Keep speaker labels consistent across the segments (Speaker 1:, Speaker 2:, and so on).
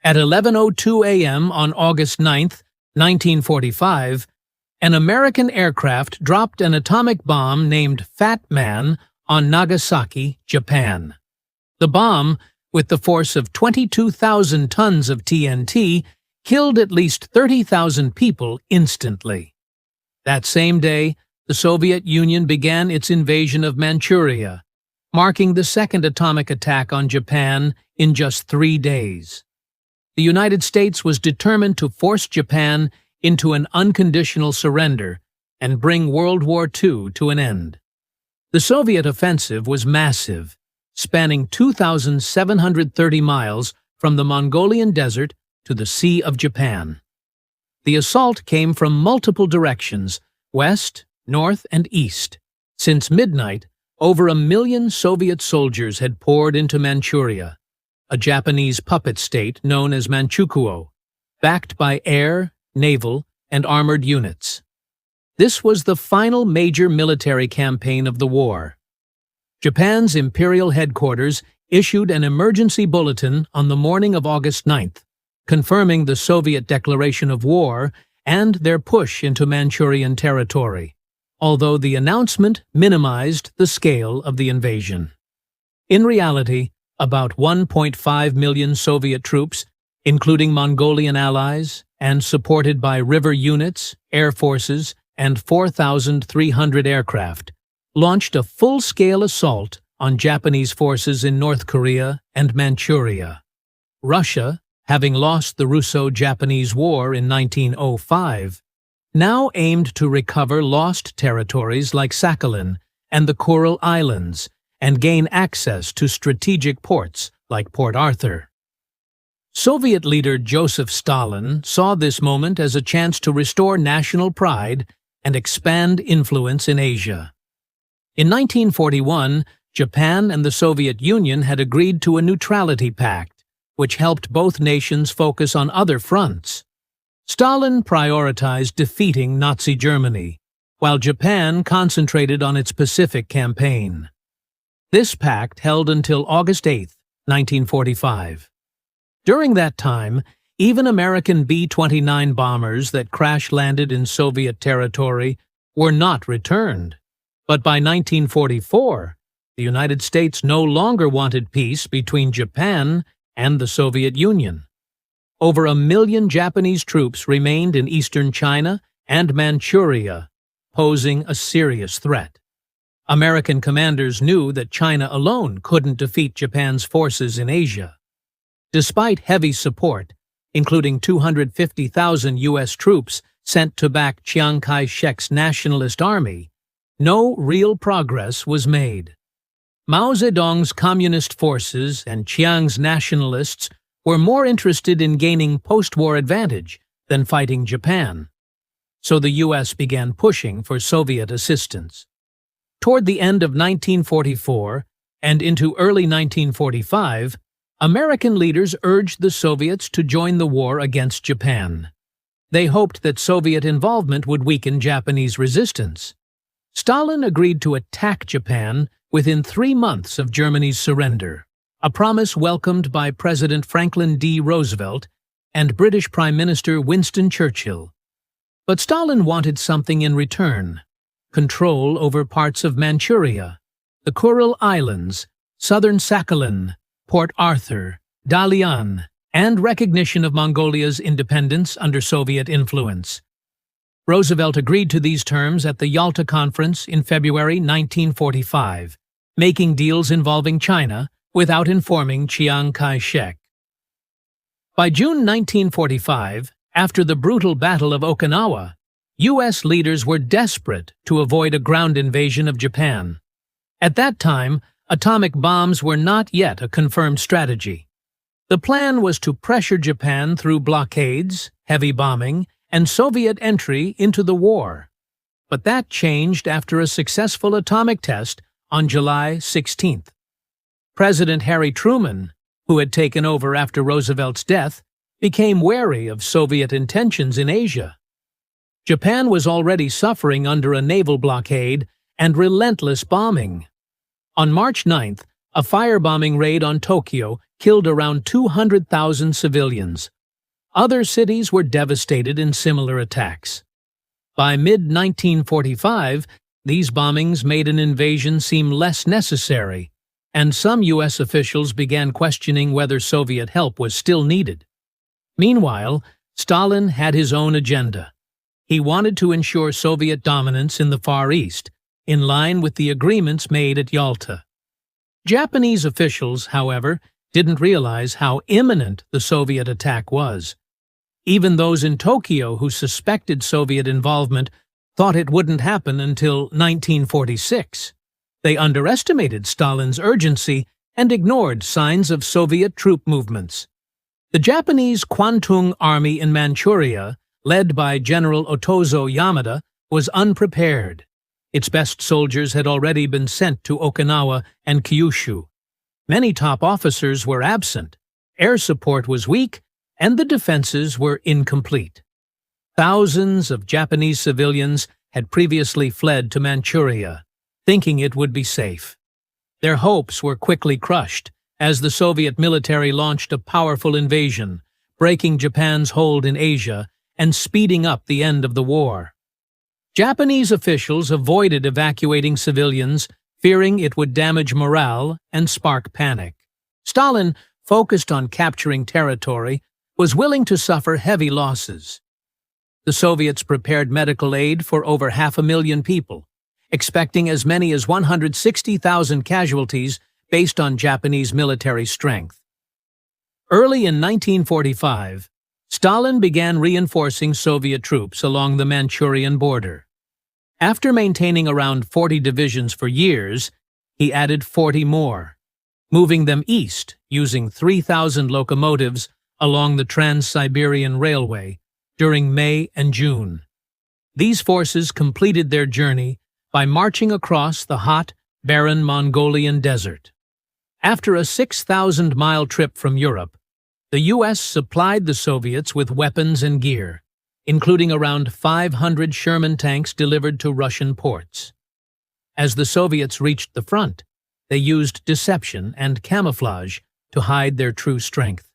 Speaker 1: At 11:02 a.m. on August 9, 1945, an American aircraft dropped an atomic bomb named Fat Man on Nagasaki, Japan. The bomb, with the force of 22,000 tons of TNT, killed at least 30,000 people instantly. That same day, the Soviet Union began its invasion of Manchuria, marking the second atomic attack on Japan in just 3 days. The United States was determined to force Japan into an unconditional surrender and bring World War II to an end. The Soviet offensive was massive, spanning 2,730 miles from the Mongolian desert to the Sea of Japan. The assault came from multiple directions, west, north, and east. Since midnight, over 1 million Soviet soldiers had poured into Manchuria, a Japanese puppet state known as Manchukuo, backed by air, naval, and armored units. This was the final major military campaign of the war. Japan's imperial headquarters issued an emergency bulletin on the morning of August 9th, confirming the Soviet declaration of war and their push into Manchurian territory, although the announcement minimized the scale of the invasion. In reality, about 1.5 million Soviet troops, including Mongolian allies, and supported by river units, air forces, and 4,300 aircraft, launched a full-scale assault on Japanese forces in North Korea and Manchuria. Russia, having lost the Russo-Japanese War in 1905, now aimed to recover lost territories like Sakhalin and the Kuril Islands and gain access to strategic ports like Port Arthur. Soviet leader Joseph Stalin saw this moment as a chance to restore national pride and expand influence in Asia. In 1941, Japan and the Soviet Union had agreed to a neutrality pact, which helped both nations focus on other fronts. Stalin prioritized defeating Nazi Germany, while Japan concentrated on its Pacific campaign. This pact held until August 8, 1945. During that time, even American B-29 bombers that crash-landed in Soviet territory were not returned. But by 1944, the United States no longer wanted peace between Japan and the Soviet Union. Over 1 million Japanese troops remained in eastern China and Manchuria, posing a serious threat. American commanders knew that China alone couldn't defeat Japan's forces in Asia. Despite heavy support, including 250,000 U.S. troops sent to back Chiang Kai-shek's nationalist army, no real progress was made. Mao Zedong's communist forces and Chiang's nationalists were more interested in gaining post-war advantage than fighting Japan, so the U.S. began pushing for Soviet assistance. Toward the end of 1944 and into early 1945, American leaders urged the Soviets to join the war against Japan. They hoped that Soviet involvement would weaken Japanese resistance. Stalin agreed to attack Japan within 3 months of Germany's surrender, a promise welcomed by President Franklin D. Roosevelt and British Prime Minister Winston Churchill. But Stalin wanted something in return: control over parts of Manchuria, the Kuril Islands, southern Sakhalin, Port Arthur, Dalian, and recognition of Mongolia's independence under Soviet influence. Roosevelt agreed to these terms at the Yalta Conference in February 1945, making deals involving China without informing Chiang Kai-shek. By June 1945, after the brutal Battle of Okinawa, U.S. leaders were desperate to avoid a ground invasion of Japan. At that time, atomic bombs were not yet a confirmed strategy. The plan was to pressure Japan through blockades, heavy bombing, and Soviet entry into the war. But that changed after a successful atomic test on July 16th. President Harry Truman, who had taken over after Roosevelt's death, became wary of Soviet intentions in Asia. Japan was already suffering under a naval blockade and relentless bombing. On March 9th, a firebombing raid on Tokyo killed around 200,000 civilians. Other cities were devastated in similar attacks. By mid-1945, these bombings made an invasion seem less necessary, and some U.S. officials began questioning whether Soviet help was still needed. Meanwhile, Stalin had his own agenda. He wanted to ensure Soviet dominance in the Far East, in line with the agreements made at Yalta. Japanese officials, however, didn't realize how imminent the Soviet attack was. Even those in Tokyo who suspected Soviet involvement thought it wouldn't happen until 1946. They underestimated Stalin's urgency and ignored signs of Soviet troop movements. The Japanese Kwantung Army in Manchuria, led by General Otozo Yamada, was unprepared. Its best soldiers had already been sent to Okinawa and Kyushu. Many top officers were absent, air support was weak, and the defenses were incomplete. Thousands of Japanese civilians had previously fled to Manchuria, thinking it would be safe. Their hopes were quickly crushed as the Soviet military launched a powerful invasion, breaking Japan's hold in Asia and speeding up the end of the war. Japanese officials avoided evacuating civilians, fearing it would damage morale and spark panic. Stalin, focused on capturing territory, was willing to suffer heavy losses. The Soviets prepared medical aid for over 500,000 people, expecting as many as 160,000 casualties based on Japanese military strength. Early in 1945, Stalin began reinforcing Soviet troops along the Manchurian border. After maintaining around 40 divisions for years, he added 40 more, moving them east using 3,000 locomotives along the Trans-Siberian Railway during May and June. These forces completed their journey by marching across the hot, barren Mongolian desert. After a 6,000-mile trip from Europe, the U.S. supplied the Soviets with weapons and gear, including around 500 Sherman tanks delivered to Russian ports. As the Soviets reached the front, they used deception and camouflage to hide their true strength.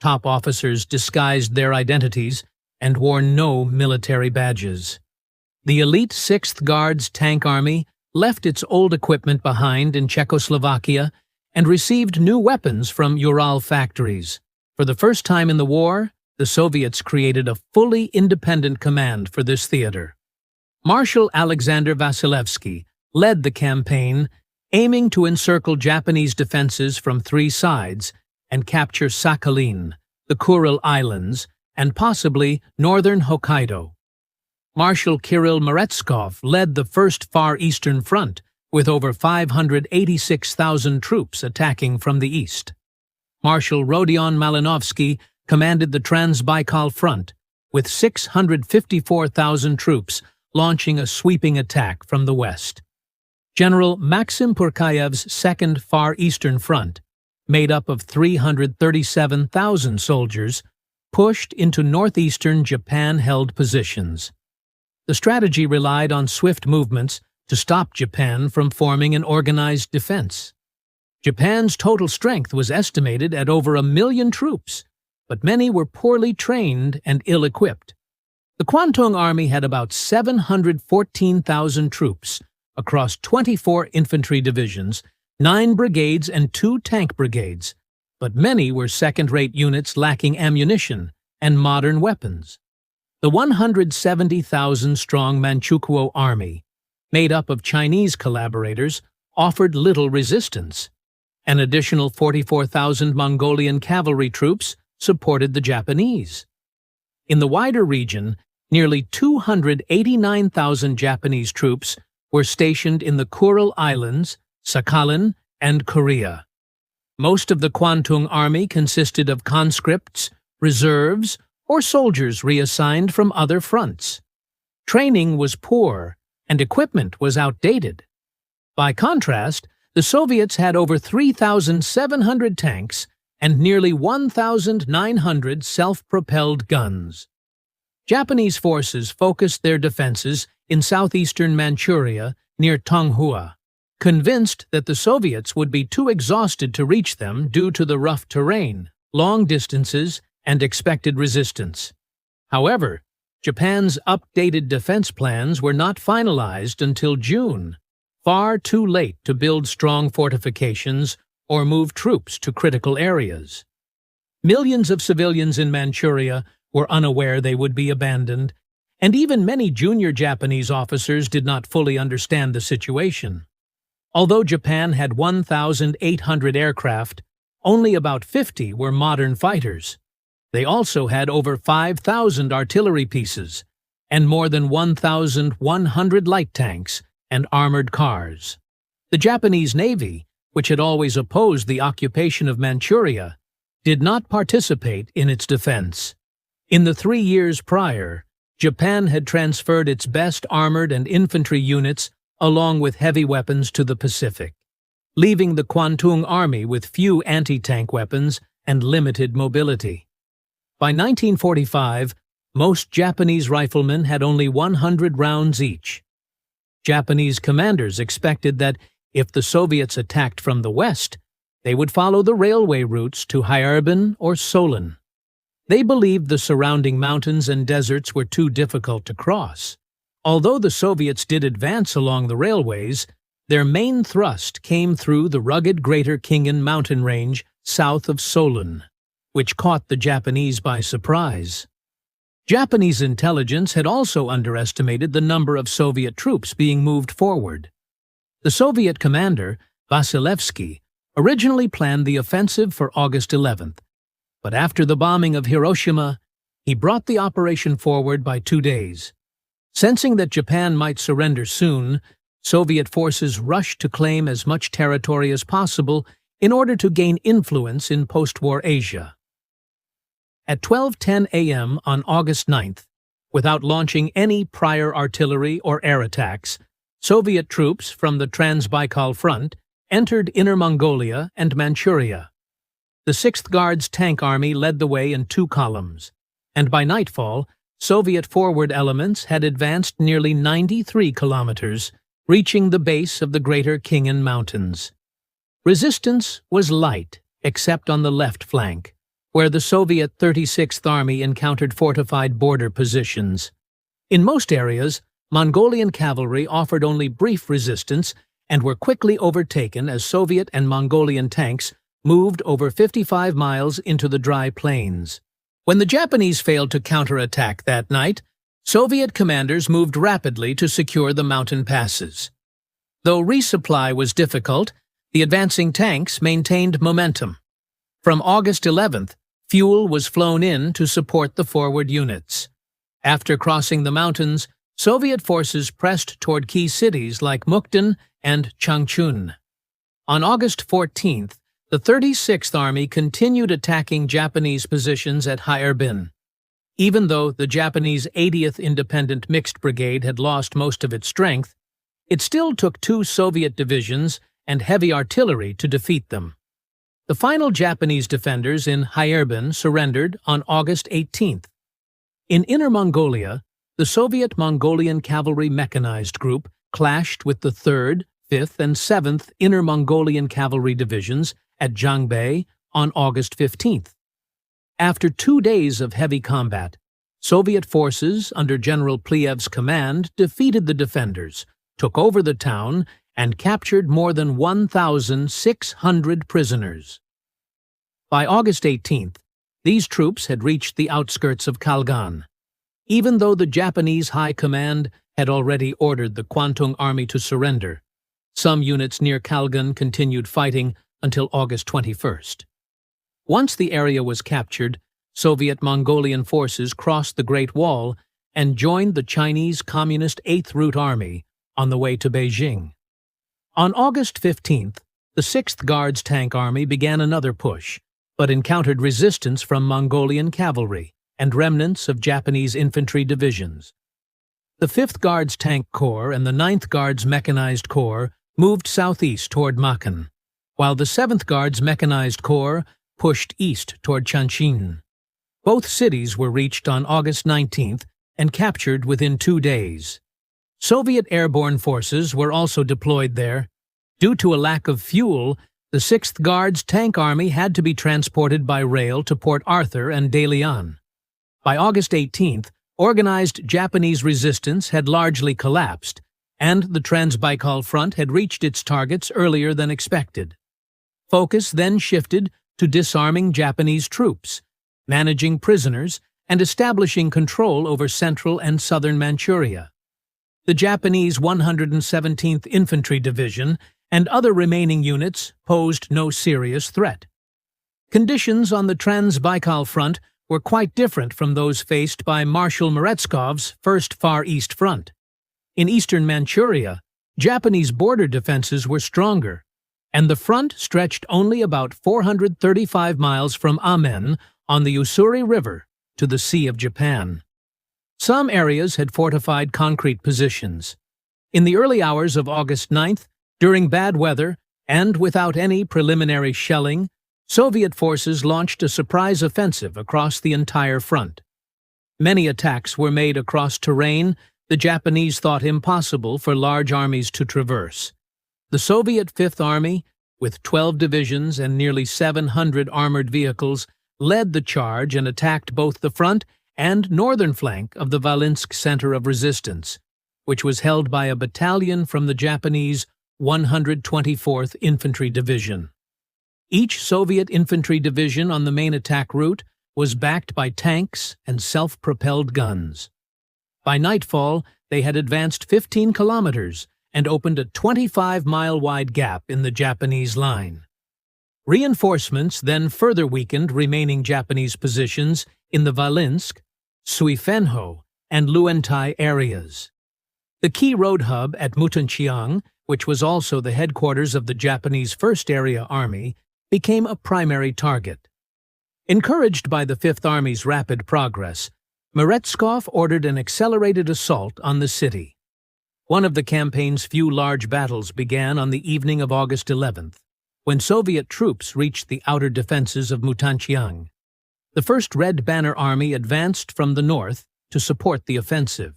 Speaker 1: Top officers disguised their identities and wore no military badges. The elite 6th Guards Tank Army left its old equipment behind in Czechoslovakia and received new weapons from Ural factories. For the first time in the war, the Soviets created a fully independent command for this theater. Marshal Alexander Vasilevsky led the campaign, aiming to encircle Japanese defenses from 3 sides and capture Sakhalin, the Kuril Islands, and possibly northern Hokkaido. Marshal Kirill Meretskov led the First Far Eastern Front, with over 586,000 troops attacking from the east. Marshal Rodion Malinovsky commanded the Trans-Baikal Front, with 654,000 troops launching a sweeping attack from the west. General Maxim Purkayev's Second Far Eastern Front, made up of 337,000 soldiers, pushed into northeastern Japan-held positions. The strategy relied on swift movements to stop Japan from forming an organized defense. Japan's total strength was estimated at over 1,000,000 troops, but many were poorly trained and ill-equipped. The Kwantung Army had about 714,000 troops across 24 infantry divisions, 9 brigades and 2 tank brigades, but many were second-rate units lacking ammunition and modern weapons. The 170,000-strong Manchukuo Army, made up of Chinese collaborators, offered little resistance. An additional 44,000 Mongolian cavalry troops supported the Japanese. In the wider region, nearly 289,000 Japanese troops were stationed in the Kuril Islands, Sakhalin, and Korea. Most of the Kwantung Army consisted of conscripts, reserves, or soldiers reassigned from other fronts. Training was poor, and equipment was outdated. By contrast, the Soviets had over 3,700 tanks and nearly 1,900 self-propelled guns. Japanese forces focused their defenses in southeastern Manchuria near Tonghua. convinced that the Soviets would be too exhausted to reach them due to the rough terrain, long distances, and expected resistance. However, Japan's updated defense plans were not finalized until June, far too late to build strong fortifications or move troops to critical areas. Millions of civilians in Manchuria were unaware they would be abandoned, and even many junior Japanese officers did not fully understand the situation. Although Japan had 1,800 aircraft, only about 50 were modern fighters. They also had over 5,000 artillery pieces and more than 1,100 light tanks and armored cars. The Japanese Navy, which had always opposed the occupation of Manchuria, did not participate in its defense. In the 3 years prior, Japan had transferred its best armored and infantry units along with heavy weapons to the Pacific, leaving the Kwantung Army with few anti-tank weapons and limited mobility. By 1945, most Japanese riflemen had only 100 rounds each. Japanese commanders expected that if the Soviets attacked from the west, they would follow the railway routes to Harbin or Solin. They believed the surrounding mountains and deserts were too difficult to cross. Although the Soviets did advance along the railways, their main thrust came through the rugged Greater Khingan mountain range south of Solin, which caught the Japanese by surprise. Japanese intelligence had also underestimated the number of Soviet troops being moved forward. The Soviet commander, Vasilevsky, originally planned the offensive for August 11th, but after the bombing of Hiroshima, he brought the operation forward by 2 days. Sensing that Japan might surrender soon, Soviet forces rushed to claim as much territory as possible in order to gain influence in post-war Asia. At 12:10 a.m. on August 9th, without launching any prior artillery or air attacks, Soviet troops from the Trans-Baikal Front entered Inner Mongolia and Manchuria. The 6th Guards Tank Army led the way in 2 columns, and by nightfall, Soviet forward elements had advanced nearly 93 kilometers, reaching the base of the Greater Khingan Mountains. Resistance was light, except on the left flank, where the Soviet 36th Army encountered fortified border positions. In most areas, Mongolian cavalry offered only brief resistance and were quickly overtaken as Soviet and Mongolian tanks moved over 55 miles into the dry plains. When the Japanese failed to counterattack that night, Soviet commanders moved rapidly to secure the mountain passes. Though resupply was difficult, the advancing tanks maintained momentum. From August 11th, fuel was flown in to support the forward units. After crossing the mountains, Soviet forces pressed toward key cities like Mukden and Changchun. On August 14th, the 36th Army continued attacking Japanese positions at Harbin. Even though the Japanese 80th Independent Mixed Brigade had lost most of its strength, it still took 2 Soviet divisions and heavy artillery to defeat them. The final Japanese defenders in Harbin surrendered on August 18th. In Inner Mongolia, the Soviet Mongolian Cavalry Mechanized Group clashed with the 3rd, 5th, and 7th Inner Mongolian Cavalry Divisions at Zhangbei on August 15th. After 2 days of heavy combat, Soviet forces under General Pliev's command defeated the defenders, took over the town, and captured more than 1,600 prisoners. By August 18th, these troops had reached the outskirts of Kalgan. Even though the Japanese High Command had already ordered the Kwantung Army to surrender, some units near Kalgan continued fighting until August 21st. Once the area was captured, Soviet Mongolian forces crossed the Great Wall and joined the Chinese Communist 8th Route Army on the way to Beijing. On August 15th, the 6th Guards Tank Army began another push, but encountered resistance from Mongolian cavalry and remnants of Japanese infantry divisions. The 5th Guards Tank Corps and the 9th Guards Mechanized Corps moved southeast toward Makhan, while the 7th Guards Mechanized Corps pushed east toward Changchun. Both cities were reached on August 19th and captured within 2 days. Soviet airborne forces were also deployed there. Due to a lack of fuel, the 6th Guards Tank Army had to be transported by rail to Port Arthur and Dalian. By August 18th, organized Japanese resistance had largely collapsed, and the Trans-Baikal Front had reached its targets earlier than expected. Focus then shifted to disarming Japanese troops, managing prisoners, and establishing control over central and southern Manchuria. The Japanese 117th Infantry Division and other remaining units posed no serious threat. Conditions on the Trans-Baikal Front were quite different from those faced by Marshal Merezkov's First Far East Front. In eastern Manchuria, Japanese border defenses were stronger, and the front stretched only about 435 miles from Amen on the Ussuri River to the Sea of Japan. Some areas had fortified concrete positions. In the early hours of August 9th, during bad weather and without any preliminary shelling, Soviet forces launched a surprise offensive across the entire front. Many attacks were made across terrain the Japanese thought impossible for large armies to traverse. The Soviet Fifth Army, with 12 divisions and nearly 700 armored vehicles, led the charge and attacked both the front and northern flank of the Valinsk Center of Resistance, which was held by a battalion from the Japanese 124th Infantry Division. Each Soviet infantry division on the main attack route was backed by tanks and self-propelled guns. By nightfall, they had advanced 15 kilometers and opened a 25-mile-wide gap in the Japanese line. Reinforcements then further weakened remaining Japanese positions in the Valinsk, Suifenho, and Luentai areas. The key road hub at Mutanchiang, which was also the headquarters of the Japanese First Area Army, became a primary target. Encouraged by the Fifth Army's rapid progress, Merezkov ordered an accelerated assault on the city. One of the campaign's few large battles began on the evening of August 11th, when Soviet troops reached the outer defenses of Mutanchiang. The First Red Banner Army advanced from the north to support the offensive.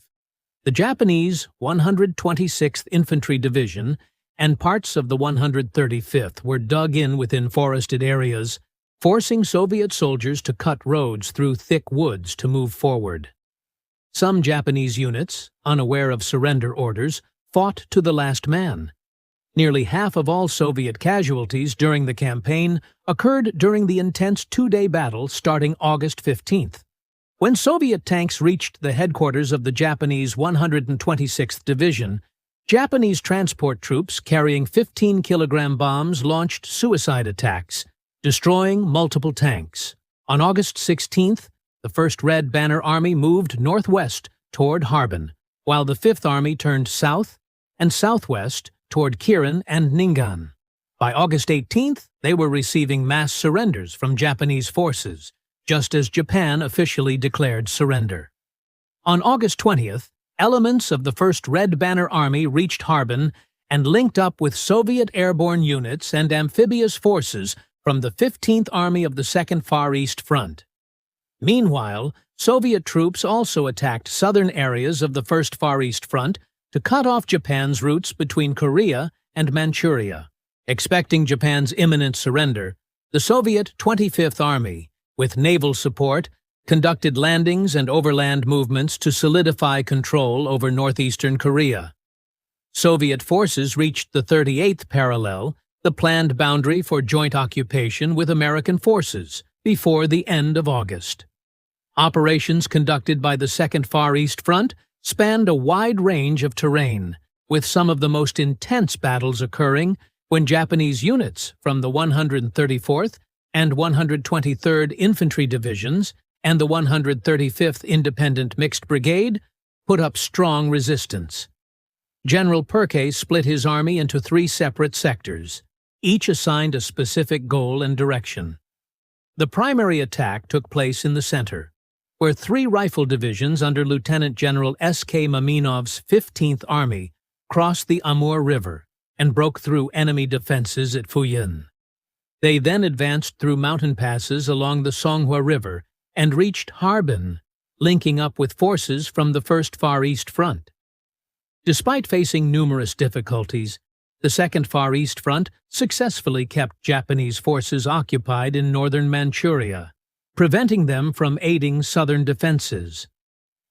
Speaker 1: The Japanese 126th Infantry Division and parts of the 135th were dug in within forested areas, forcing Soviet soldiers to cut roads through thick woods to move forward. Some Japanese units, unaware of surrender orders, fought to the last man. Nearly half of all Soviet casualties during the campaign occurred during the intense two-day battle starting August 15th. When Soviet tanks reached the headquarters of the Japanese 126th Division, Japanese transport troops carrying 15-kilogram bombs launched suicide attacks, destroying multiple tanks. On August 16th, the First Red Banner Army moved northwest toward Harbin, while the Fifth Army turned south and southwest toward Kirin and Ningan. By August 18th, they were receiving mass surrenders from Japanese forces, just as Japan officially declared surrender. On August 20th, elements of the First Red Banner Army reached Harbin and linked up with Soviet airborne units and amphibious forces from the 15th Army of the Second Far East Front. Meanwhile, Soviet troops also attacked southern areas of the First Far East Front to cut off Japan's routes between Korea and Manchuria. Expecting Japan's imminent surrender, the Soviet 25th Army, with naval support, conducted landings and overland movements to solidify control over northeastern Korea. Soviet forces reached the 38th parallel, the planned boundary for joint occupation with American forces, before the end of August. Operations conducted by the Second Far East Front spanned a wide range of terrain, with some of the most intense battles occurring when Japanese units from the 134th and 123rd Infantry Divisions and the 135th Independent Mixed Brigade put up strong resistance. General Perke split his army into 3 separate sectors, each assigned a specific goal and direction. The primary attack took place in the center, where 3 rifle divisions under Lieutenant General S.K. Maminov's 15th Army crossed the Amur River and broke through enemy defenses at Fuyin. They then advanced through mountain passes along the Songhua River and reached Harbin, linking up with forces from the First Far East Front. Despite facing numerous difficulties, The Second Far East Front successfully kept Japanese forces occupied in northern Manchuria, preventing them from aiding southern defenses.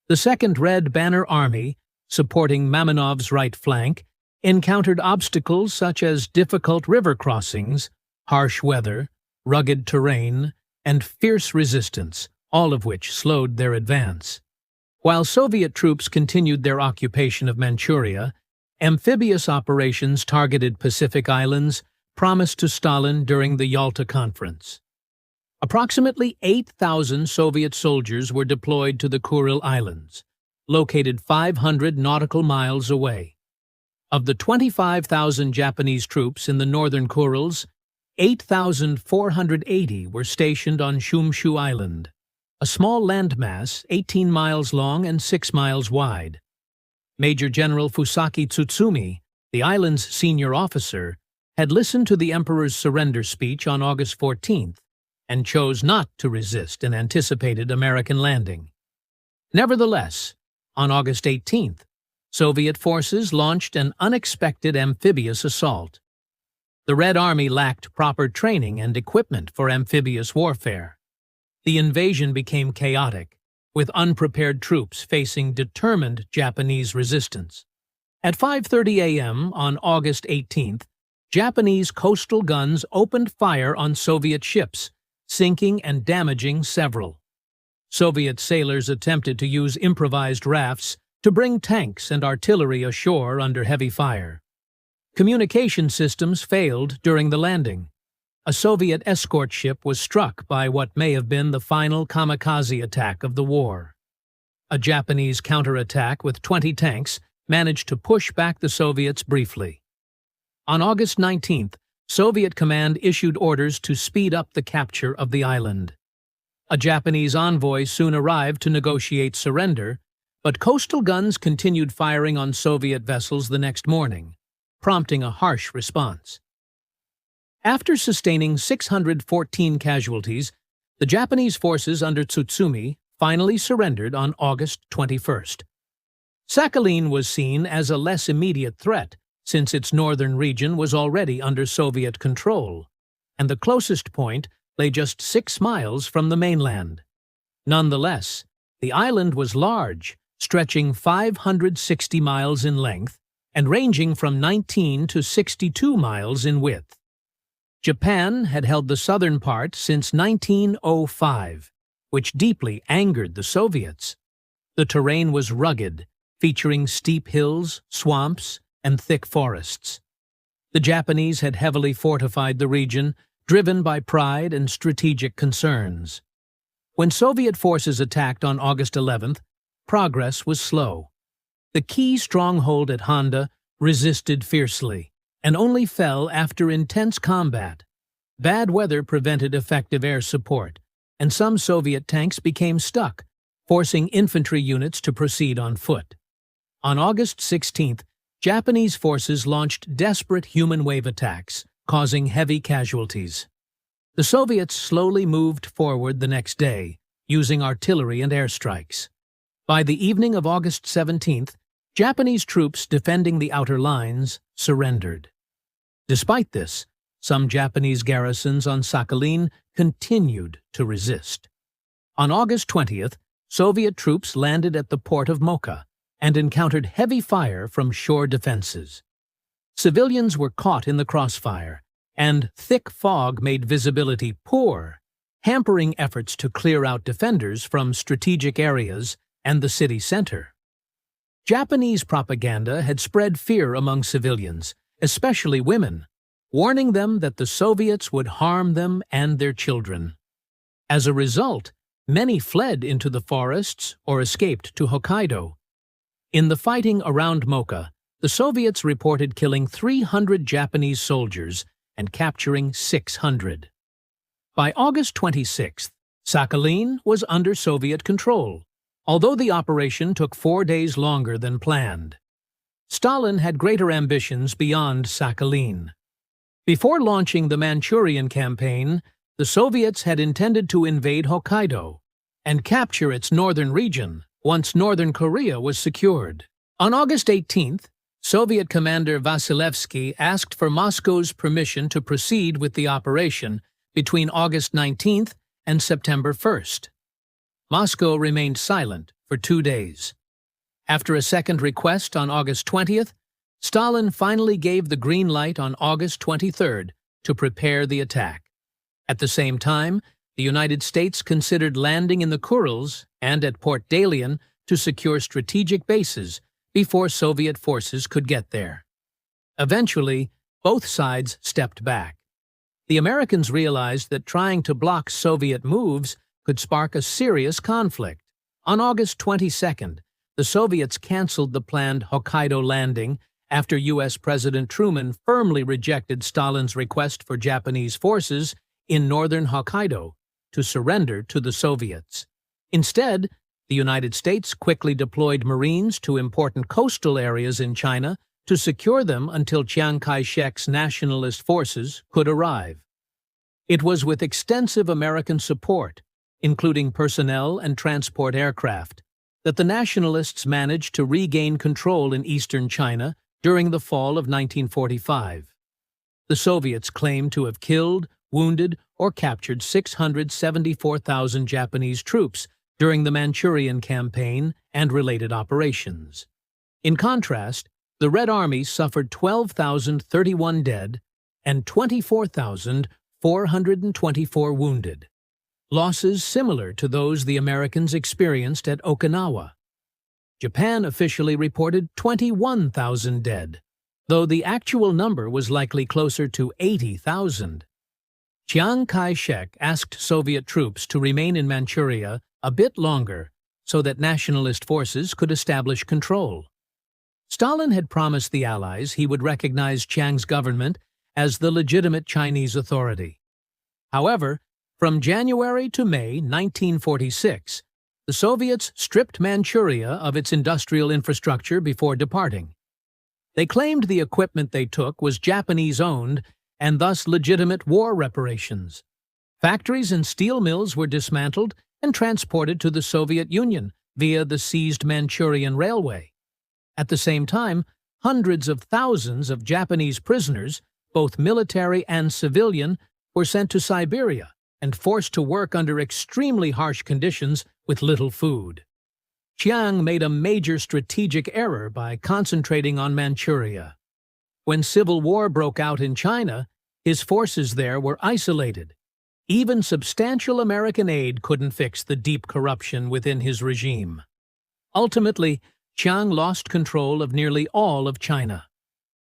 Speaker 1: The Second Red Banner Army, supporting Mamanov's right flank, encountered obstacles such as difficult river crossings, harsh weather, rugged terrain, and fierce resistance, all of which slowed their advance. While Soviet troops continued their occupation of Manchuria, amphibious operations targeted Pacific islands promised to Stalin during the Yalta Conference. Approximately 8,000 Soviet soldiers were deployed to the Kuril Islands, located 500 nautical miles away. Of the 25,000 Japanese troops in the northern Kurils, 8,480 were stationed on Shumshu Island, a small landmass 18 miles long and 6 miles wide. Major General Fusaki Tsutsumi, the island's senior officer, had listened to the emperor's surrender speech on August 14th and chose not to resist an anticipated American landing. Nevertheless, on August 18th, Soviet forces launched an unexpected amphibious assault. The Red Army lacked proper training and equipment for amphibious warfare. The invasion became chaotic, with unprepared troops facing determined Japanese resistance. At 5:30 a.m. on August 18th, Japanese coastal guns opened fire on Soviet ships, sinking and damaging several. Soviet sailors attempted to use improvised rafts to bring tanks and artillery ashore under heavy fire. Communication systems failed during the landing. A Soviet escort ship was struck by what may have been the final kamikaze attack of the war. A Japanese counterattack with 20 tanks managed to push back the Soviets briefly. On August 19th, Soviet command issued orders to speed up the capture of the island. A Japanese envoy soon arrived to negotiate surrender, but coastal guns continued firing on Soviet vessels the next morning, prompting a harsh response. After sustaining 614 casualties, the Japanese forces under Tsutsumi finally surrendered on August 21st. Sakhalin was seen as a less immediate threat, since its northern region was already under Soviet control, and the closest point lay just 6 miles from the mainland. Nonetheless, the island was large, stretching 560 miles in length and ranging from 19 to 62 miles in width. Japan had held the southern part since 1905, which deeply angered the Soviets. The terrain was rugged, featuring steep hills, swamps, and thick forests. The Japanese had heavily fortified the region, driven by pride and strategic concerns. When Soviet forces attacked on August 11th, progress was slow. The key stronghold at Honda resisted fiercely, and only fell after intense combat. Bad weather prevented effective air support, and some Soviet tanks became stuck, forcing infantry units to proceed on foot. On August 16th, Japanese forces launched desperate human wave attacks, causing heavy casualties. The Soviets slowly moved forward the next day, using artillery and airstrikes. By the evening of August 17th, Japanese troops defending the outer lines surrendered. Despite this, some Japanese garrisons on Sakhalin continued to resist. On August 20th, Soviet troops landed at the port of Mocha and encountered heavy fire from shore defenses. Civilians were caught in the crossfire, and thick fog made visibility poor, hampering efforts to clear out defenders from strategic areas and the city center. Japanese propaganda had spread fear among civilians, especially women, warning them that the Soviets would harm them and their children. As a result, many fled into the forests or escaped to Hokkaido. In the fighting around Mocha, the Soviets reported killing 300 Japanese soldiers and capturing 600. By August 26th, Sakhalin was under Soviet control, although the operation took 4 days longer than planned. Stalin had greater ambitions beyond Sakhalin. Before launching the Manchurian campaign, the Soviets had intended to invade Hokkaido and capture its northern region once northern Korea was secured. On August 18th, Soviet commander Vasilevsky asked for Moscow's permission to proceed with the operation between August 19th and September 1st. Moscow remained silent for 2 days. After a second request on August 20th, Stalin finally gave the green light on August 23rd to prepare the attack. At the same time, the United States considered landing in the Kurils and at Port Dalian to secure strategic bases before Soviet forces could get there. Eventually, both sides stepped back. The Americans realized that trying to block Soviet moves could spark a serious conflict. On August 22nd, the Soviets canceled the planned Hokkaido landing after U.S. President Truman firmly rejected Stalin's request for Japanese forces in northern Hokkaido to surrender to the Soviets. Instead, the United States quickly deployed Marines to important coastal areas in China to secure them until Chiang Kai-shek's nationalist forces could arrive. It was with extensive American support, including personnel and transport aircraft, that the nationalists managed to regain control in eastern China during the fall of 1945. The Soviets claimed to have killed, wounded, or captured 674,000 Japanese troops during the Manchurian campaign and related operations. In contrast, the Red Army suffered 12,031 dead and 24,424 wounded, losses similar to those the Americans experienced at Okinawa. Japan officially reported 21,000 dead, though the actual number was likely closer to 80,000. Chiang Kai-shek asked Soviet troops to remain in Manchuria a bit longer so that nationalist forces could establish control. Stalin had promised the Allies he would recognize Chiang's government as the legitimate Chinese authority. However, from January to May 1946, the Soviets stripped Manchuria of its industrial infrastructure before departing. They claimed the equipment they took was Japanese-owned and thus legitimate war reparations. Factories and steel mills were dismantled and transported to the Soviet Union via the seized Manchurian Railway. At the same time, hundreds of thousands of Japanese prisoners, both military and civilian, were sent to Siberia and forced to work under extremely harsh conditions with little food. Chiang made a major strategic error by concentrating on Manchuria. When civil war broke out in China, his forces there were isolated. Even substantial American aid couldn't fix the deep corruption within his regime. Ultimately, Chiang lost control of nearly all of China.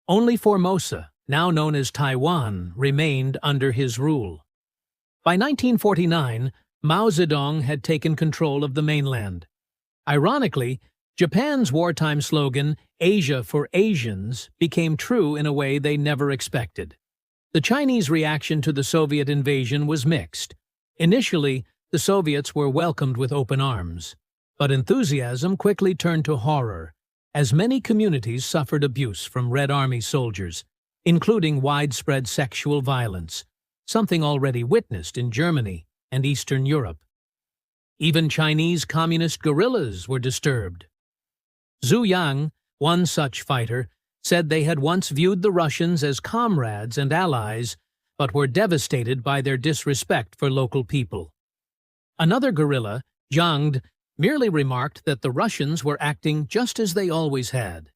Speaker 1: Only Formosa, now known as Taiwan, remained under his rule. By 1949, Mao Zedong had taken control of the mainland. Ironically, Japan's wartime slogan, "Asia for Asians," became true in a way they never expected. The Chinese reaction to the Soviet invasion was mixed. Initially, the Soviets were welcomed with open arms. But enthusiasm quickly turned to horror, as many communities suffered abuse from Red Army soldiers, including widespread sexual violence, something already witnessed in Germany and Eastern Europe. Even Chinese communist guerrillas were disturbed. Zhu Yang, one such fighter, said they had once viewed the Russians as comrades and allies, but were devastated by their disrespect for local people. Another guerrilla, Zhangde, merely remarked that the Russians were acting just as they always had.